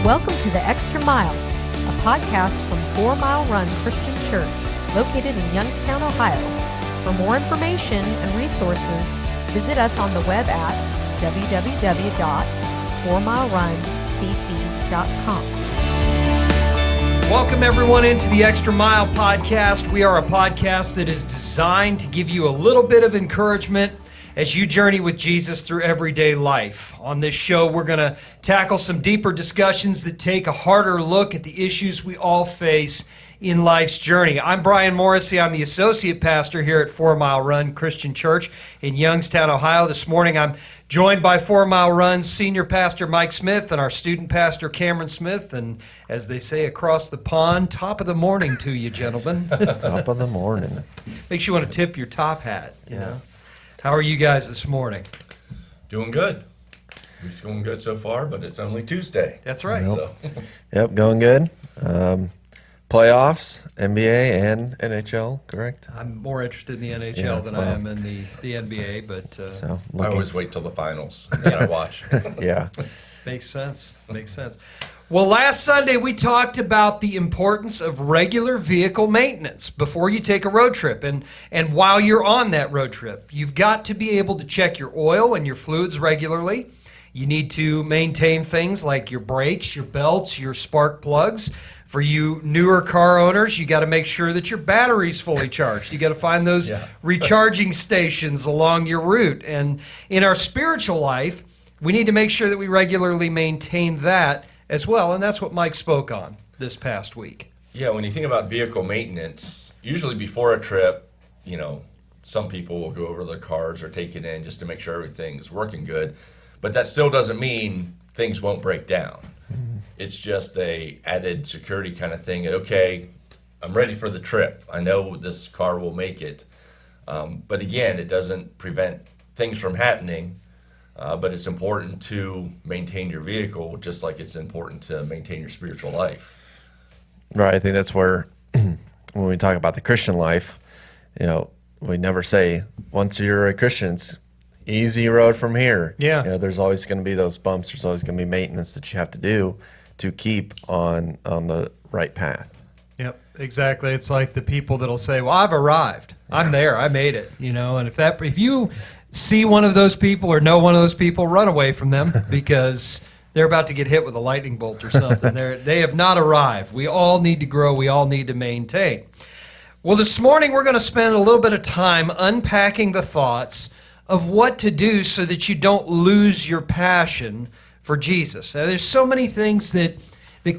Welcome to The Extra Mile, a podcast from 4 Mile Run Christian Church, located in Youngstown, Ohio. For more information and resources, visit us on the web at www.4milerunCC.com. Welcome everyone into the Extra Mile podcast. We are a podcast that is designed to give you a little bit of encouragement as you journey with Jesus through everyday life. On this show, we're going to tackle some deeper discussions that take a harder look at the issues we all face in life's journey. I'm Brian Morrissey. I'm the associate pastor here at 4 Mile Run Christian Church in Youngstown, Ohio. This morning, I'm joined by 4 Mile Run's senior pastor Mike Smith and our student pastor Cameron Smith. And as they say across the pond, top of the morning to you, gentlemen. Top of the morning. Makes you want to tip your top hat, you know. How are you guys this morning? Doing good. It's going good so far, but it's only Tuesday. That's right. Yep, Yep, going good. Playoffs, NBA, and NHL, correct? I'm more interested in the NHL than I am in the NBA, but So I always wait till the finals and I watch. yeah. Makes sense. Makes sense. Well, last Sunday we talked about the importance of regular vehicle maintenance before you take a road trip. And while you're on that road trip, you've got to be able to check your oil and your fluids regularly. You need to maintain things like your brakes, your belts, your spark plugs. For you newer car owners, you got to make sure that your battery's fully charged. You got to find those recharging stations along your route. And in our spiritual life, we need to make sure that we regularly maintain that as well, and that's what Mike spoke on this past week. Yeah, when you think about vehicle maintenance, usually before a trip, you know, some people will go over their cars or take it in just to make sure everything's working good, but that still doesn't mean things won't break down. Mm-hmm. It's just a added security kind of thing. Okay, I'm ready for the trip. I know this car will make it, but again, it doesn't prevent things from happening. But it's important to maintain your vehicle just like it's important to maintain your spiritual life. Right, I think that's where, when we talk about the Christian life, you know, we never say, once you're a Christian, it's easy road from here. Yeah. You know, there's always going to be those bumps. There's always going to be maintenance that you have to do to keep on the right path. Yep, exactly. It's like the people that'll say, well, I've arrived. I'm there. I made it. You know, and if you see one of those people or know one of those people, run away from them because they're about to get hit with a lightning bolt or something. They have not arrived. We all need to grow. We all need to maintain. Well, this morning we're going to spend a little bit of time unpacking the thoughts of what to do so that you don't lose your passion for Jesus. Now, there's so many things that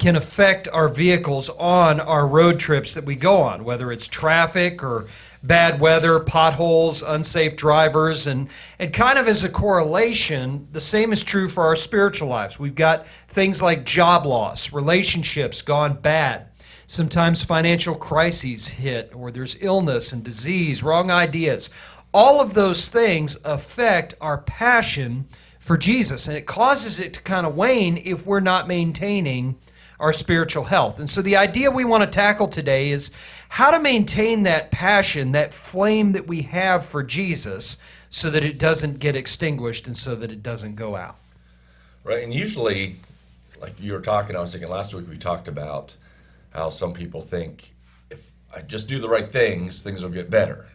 can affect our vehicles on our road trips that we go on, whether it's traffic or bad weather, potholes, unsafe drivers, and kind of as a correlation, the same is true for our spiritual lives. We've got things like job loss, relationships gone bad, sometimes financial crises hit, or there's illness and disease, wrong ideas. All of those things affect our passion for Jesus, and it causes it to kind of wane if we're not maintaining our spiritual health. And so the idea we want to tackle today is how to maintain that passion, that flame that we have for Jesus, so that it doesn't get extinguished and so that it doesn't go out. Right, and usually, like you were talking, I was thinking last week we talked about how some people think if I just do the right things, things will get better.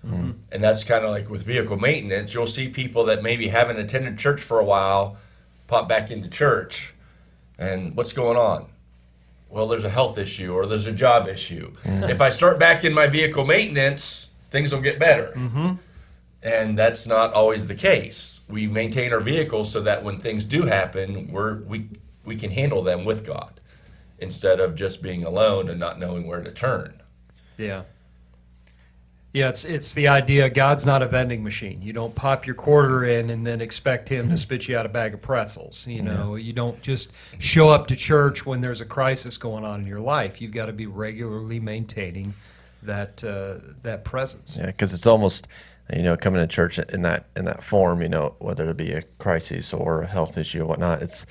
Mm-hmm. And that's kind of like with vehicle maintenance. You'll see people that maybe haven't attended church for a while pop back into church, and what's going on? Well, there's a health issue or there's a job issue. Mm-hmm. If I start back in my vehicle maintenance, things will get better. Mm-hmm. And that's not always the case. We maintain our vehicles so that when things do happen, we can handle them with God instead of just being alone and not knowing where to turn. Yeah. Yeah, it's the idea God's not a vending machine. You don't pop your quarter in and then expect him to spit you out a bag of pretzels. You know, you don't just show up to church when there's a crisis going on in your life. You've got to be regularly maintaining that presence. Yeah, because it's almost, you know, coming to church in that form, you know, whether it be a crisis or a health issue or whatnot,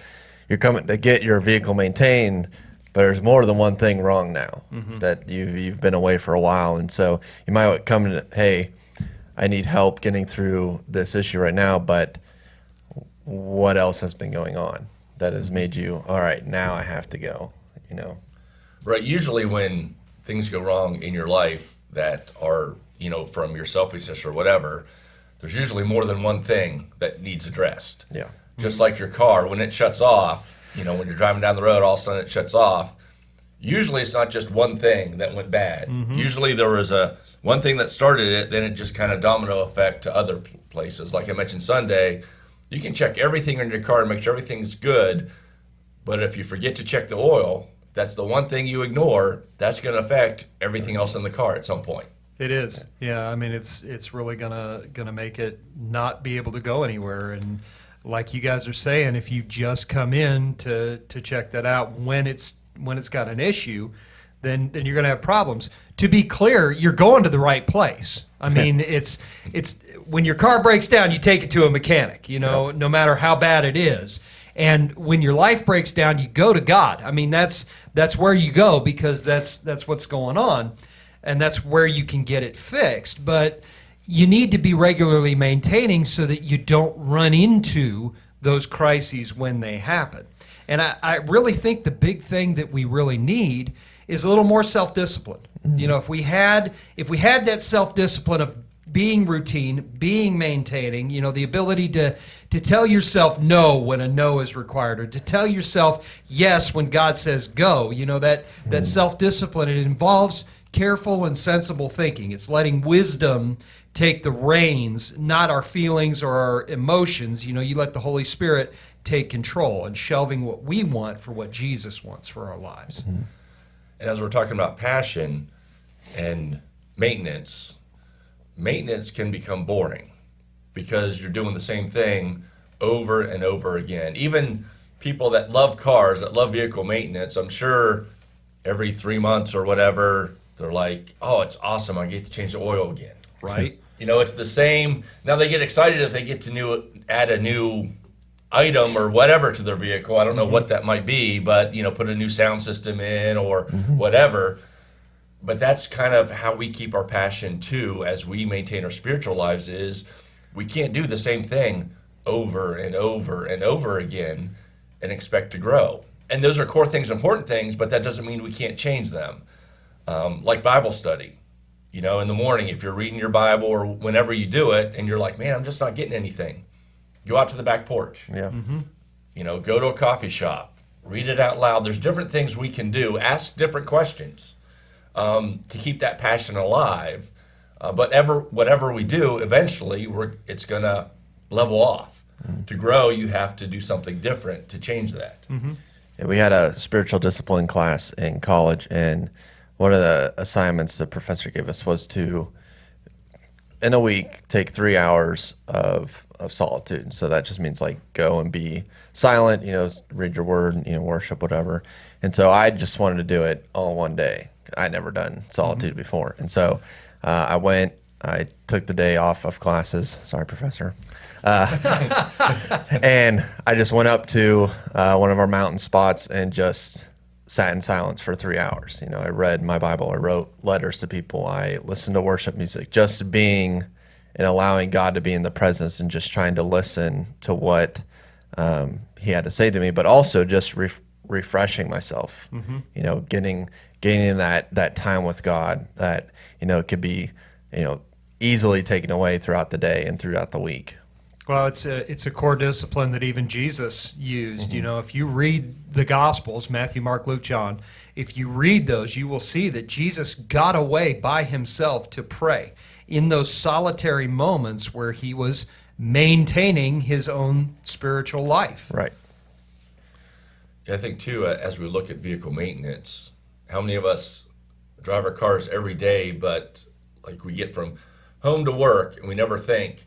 you're coming to get your vehicle maintained. But there's more than one thing wrong now, that you've been away for a while. And so you might come to, hey, I need help getting through this issue right now, but what else has been going on? that has made you, all right, now I have to go, you know? Right. Usually when things go wrong in your life that are, from your selfishness or whatever, there's usually more than one thing that needs addressed. Yeah. Just like your car, when it shuts off, when you're driving down the road, all of a sudden it shuts off. Usually it's not just one thing that went bad. Usually there was one thing that started it, then it just kind of domino effect to other places. Like I mentioned Sunday, you can check everything in your car and make sure everything's good, but if you forget to check the oil, that's the one thing you ignore, that's going to affect everything else in the car at some point. It is. Yeah, I mean, it's really gonna make it not be able to go anywhere. And like you guys are saying, if you just come in to check that out when it's got an issue, then you're gonna have problems. To be clear, you're going to the right place. I mean, it's when your car breaks down, you take it to a mechanic, no matter how bad it is. And when your life breaks down, you go to God. I mean, that's where you go, because that's what's going on. And that's where you can get it fixed. But you need to be regularly maintaining so that you don't run into those crises when they happen. And I really think the big thing that we really need is a little more self-discipline. If we had that self-discipline of being routine, being maintaining, the ability to tell yourself no when a no is required, or to tell yourself yes when God says go, that self-discipline, it involves careful and sensible thinking. It's letting wisdom take the reins, not our feelings or our emotions. You let the Holy Spirit take control, and shelving what we want for what Jesus wants for our lives. And as we're talking about passion and maintenance can become boring because you're doing the same thing over and over again. Even people that love cars, that love vehicle maintenance, I'm sure every 3 months or whatever, they're like, oh, it's awesome, I get to change the oil again. Right. It's the same. Now they get excited if they get to add a new item or whatever to their vehicle. I don't know what that might be, but, put a new sound system in or whatever. But that's kind of how we keep our passion too as we maintain our spiritual lives, is we can't do the same thing over and over and over again and expect to grow. And those are core things, important things, but that doesn't mean we can't change them. Like Bible study, in the morning, if you're reading your Bible or whenever you do it and you're like, man, I'm just not getting anything, go out to the back porch. Yeah. Go to a coffee shop, read it out loud. There's different things we can do. Ask different questions to keep that passion alive. But whatever we do, eventually it's going to level off. To grow, you have to do something different to change that. Yeah, we had a spiritual discipline class in college, and one of the assignments the professor gave us was to, in a week, take 3 hours of solitude. So that just means like go and be silent, read your word, worship, whatever. And so I just wanted to do it all in one day. I'd never done solitude before. And so I took the day off of classes. Sorry, professor. And I just went up to one of our mountain spots and just sat in silence for 3 hours. I read my Bible, I wrote letters to people, I listened to worship music, just being and allowing God to be in the presence and just trying to listen to what he had to say to me, but also just refreshing myself, gaining that time with God that, could be, easily taken away throughout the day and throughout the week. Well, it's a core discipline that even Jesus used. If you read the Gospels, Matthew, Mark, Luke, John, if you read those, you will see that Jesus got away by himself to pray in those solitary moments where he was maintaining his own spiritual life. Right. I think, too, as we look at vehicle maintenance, how many of us drive our cars every day, but like we get from home to work and we never think,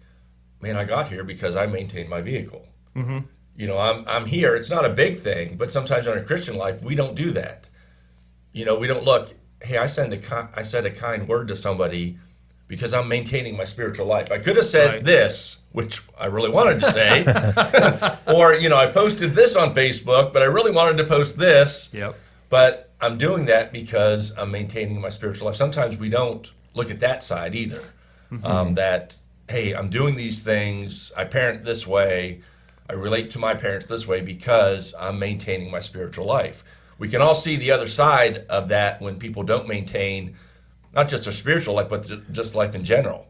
man, I got here because I maintained my vehicle. I'm here. It's not a big thing, but sometimes in our Christian life, we don't do that. We don't look, hey, I said a kind word to somebody because I'm maintaining my spiritual life. I could have said this, which I really wanted to say, or, I posted this on Facebook, but I really wanted to post this. Yep. But I'm doing that because I'm maintaining my spiritual life. Sometimes we don't look at that side either, that, hey, I'm doing these things, I parent this way, I relate to my parents this way because I'm maintaining my spiritual life. We can all see the other side of that when people don't maintain not just their spiritual life, but just life in general.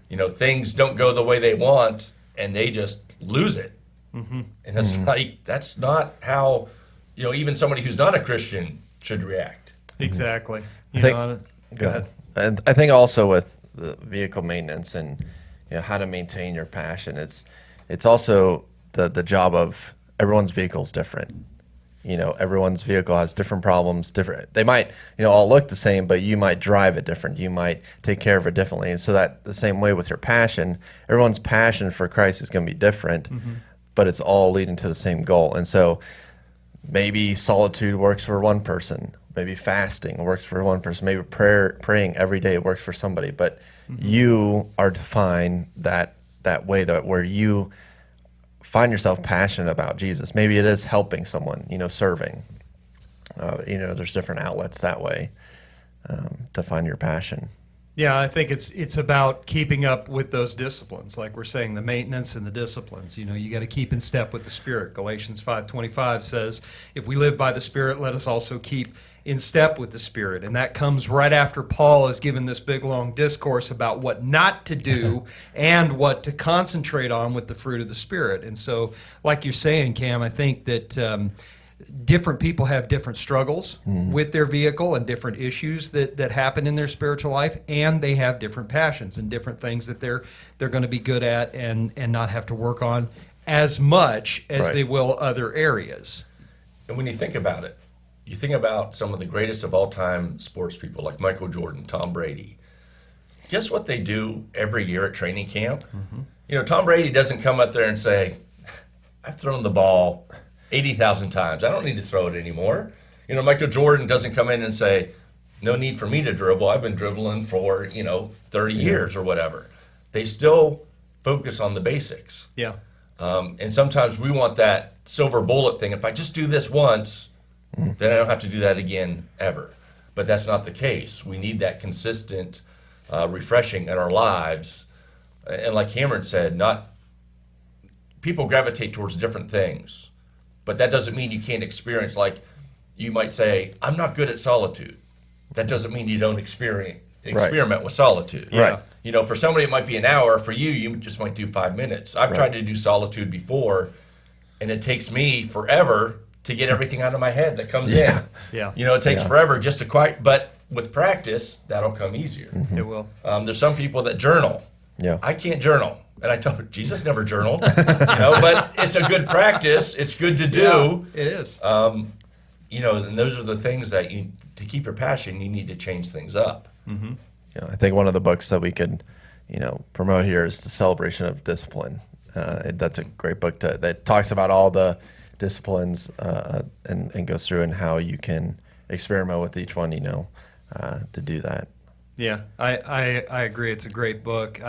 You know, things don't go the way they want, and they just lose it. And it's like, that's not how, you know, even somebody who's not a Christian should react. Exactly. You think- know, go ahead. And I think also with the vehicle maintenance and, you know, how to maintain your passion, it's also the job of everyone's vehicle is different. You know, everyone's vehicle has different problems, different. They might, you know, all look the same, but you might drive it different. You might take care of it differently. And so that the same way with your passion, everyone's passion for Christ is going to be different, but it's all leading to the same goal. And so maybe solitude works for one person. Maybe fasting works for one person. Maybe praying every day works for somebody. But you are defined that way where you find yourself passionate about Jesus. Maybe it is helping someone, you know, serving. You know, there's different outlets that way to find your passion. Yeah, I think it's about keeping up with those disciplines, like we're saying, the maintenance and the disciplines. You know, you got to keep in step with the Spirit. Galatians 5:25 says, "If we live by the Spirit, let us also keep in step with the Spirit." And that comes right after Paul has given this big long discourse about what not to do and what to concentrate on with the fruit of the Spirit. And so, like you're saying, Cam, I think that different people have different struggles with their vehicle and different issues that happen in their spiritual life, and they have different passions and different things that they're going to be good at and not have to work on as much as Right. they will other areas. And when you think about it, you think about some of the greatest of all time sports people like Michael Jordan, Tom Brady. Guess what they do every year at training camp? You know, Tom Brady doesn't come up there and say, "I've thrown the ball 80,000 times. I don't need to throw it anymore." You know, Michael Jordan doesn't come in and say, "No need for me to dribble. I've been dribbling for, 30 years or whatever." They still focus on the basics. Yeah. And sometimes we want that silver bullet thing. If I just do this once, then I don't have to do that again ever. But that's not the case. We need that consistent refreshing in our lives. And like Cameron said, people gravitate towards different things. But that doesn't mean you can't experience, like you might say, "I'm not good at solitude." That doesn't mean you don't experiment with solitude. Right. You know, for somebody it might be an hour. For you, you just might do 5 minutes. I've tried to do solitude before, and it takes me forever to get everything out of my head that comes in. Yeah. You know, it takes forever just to quiet, but with practice, that'll come easier. It will. There's some people that journal. Yeah. I can't journal. And I told her, Jesus never journaled. But it's a good practice. It's good to do. Yeah, it is. And those are the things that to keep your passion, you need to change things up. You know, I think one of the books that we could, promote here is The Celebration of Discipline. That's a great book that talks about all the disciplines and goes through and how you can experiment with each one, to do that. Yeah, I agree. It's a great book.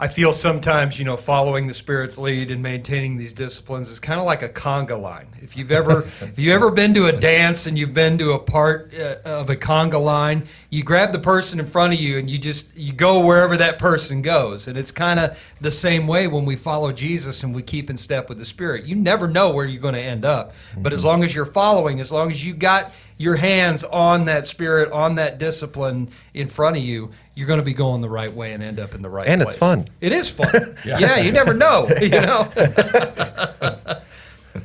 I feel sometimes, following the Spirit's lead and maintaining these disciplines is kind of like a conga line. If you've ever been to a dance and you've been to a part of a conga line, you grab the person in front of you and you go wherever that person goes. And it's kind of the same way when we follow Jesus and we keep in step with the Spirit. You never know where you're going to end up. But as long as you're following, as long as you got your hands on that Spirit, on that discipline in front of you, you're going to be going the right way and end up in the right place. And it's fun. It is fun. Yeah, you never know,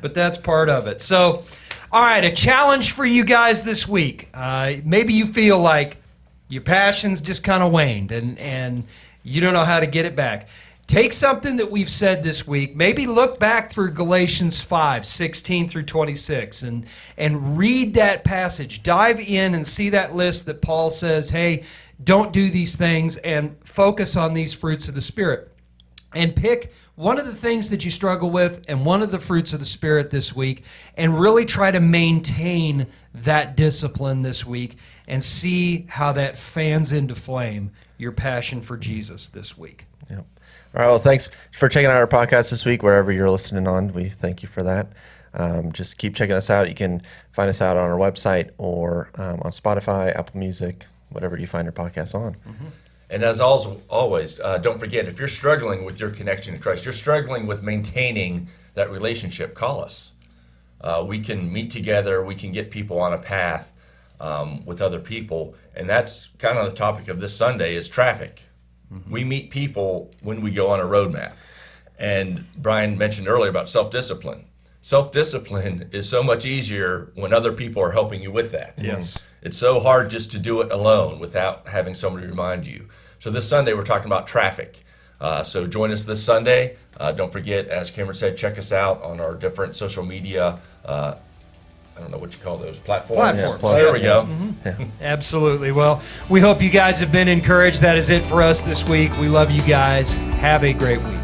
But that's part of it. So, all right, a challenge for you guys this week. Maybe you feel like your passion's just kind of waned and you don't know how to get it back. Take something that we've said this week, maybe look back through Galatians 5:16 through 26 and read that passage. Dive in and see that list that Paul says, hey, don't do these things, and focus on these fruits of the Spirit. And pick one of the things that you struggle with and one of the fruits of the Spirit this week, and really try to maintain that discipline this week and see how that fans into flame your passion for Jesus this week. Yep. All right, well, thanks for checking out our podcast this week, wherever you're listening on. We thank you for that. Just keep checking us out. You can find us out on our website or on Spotify, Apple Music, whatever you find your podcasts on. And as always, don't forget, if you're struggling with your connection to Christ, you're struggling with maintaining that relationship, call us. We can meet together. We can get people on a path with other people. And that's kind of the topic of this Sunday is traffic. We meet people when we go on a roadmap. And Brian mentioned earlier about self-discipline. Self-discipline is so much easier when other people are helping you with that. Yes. It's so hard just to do it alone without having somebody remind you. So this Sunday, we're talking about traffic. So join us this Sunday. Don't forget, as Cameron said, check us out on our different social media, I don't know what you call those, platforms. There we go. Absolutely. Well, we hope you guys have been encouraged. That is it for us this week. We love you guys. Have a great week.